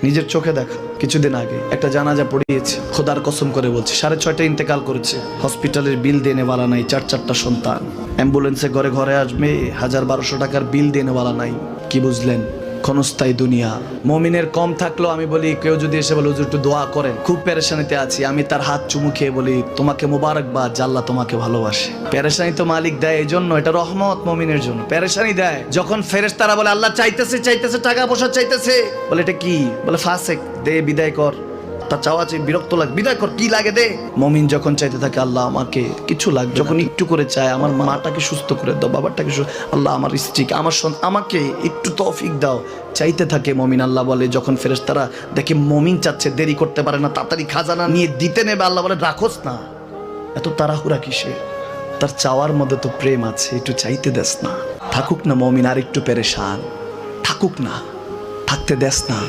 নিজের চোখে দেখা কিছুদিন আগে একটা জানাজা পড়িয়েছে, খোদার কসম করে বলছে 6:30 ইন্তেকাল করেছে। হসপিটালের বিল দেনেওয়ালা নাই, 4 সন্তান। অ্যাম্বুলেন্সে ঘরে ঘরে আসবে, 1000-1200 টাকার বিল দেনেওয়ালা নাই। কি বুঝলেন? ক্ষণস্থায়ী দুনিয়া। মুমিনের কম থাকলেও আমি বলি, কেউ যদি এসে বলে হুজুর একটু দোয়া করেন, খুব পেরেশানিতে আছি, আমি তার হাত চুমু খেয়ে বলি তোমাকে মোবারকবাদ, আল্লাহ তোমাকে ভালোবাসে। পেরেশানি তো মালিক দেয়, এই জন্য এটা রহমত মুমিনের জন্য। পেরেশানি দেয় যখন ফেরেশতারা বলে আল্লাহ চাইতেছে টাকা পয়সা চাইতেছে, বলে এটা কি? বলে ফাসেক, দে বিদায় কর। তার চাওয়া চেয়ে বিরক্ত লাগে, বিদায় কর, কি লাগে দে। মুমিন যখন চাইতে থাকে আল্লাহ আমাকে কিছু লাগবে, যখন একটু করে চায় আমার মাটাকে সুস্থ করে দাও, বাবাটাকে আল্লাহ আমার স্ত্রীকে, আমার আমাকে একটু তৌফিক দাও, চাইতে থাকে মুমিন। আল্লাহ বলে যখন ফেরেশতারা দেখে মুমিন চাচ্ছে, দেরি করতে পারে না, তাড়াতাড়ি খাজানা নিয়ে দিতে নেবে, আল্লাহ বলে রাখোস না, এত তাড়াহুড়া কিসে? তার চাওয়ার মধ্যে তো প্রেম আছে, একটু চাইতে দেস না। থাকুক না মুমিন আর একটু পেরেশান, থাকুক না, থাকতে দেস না।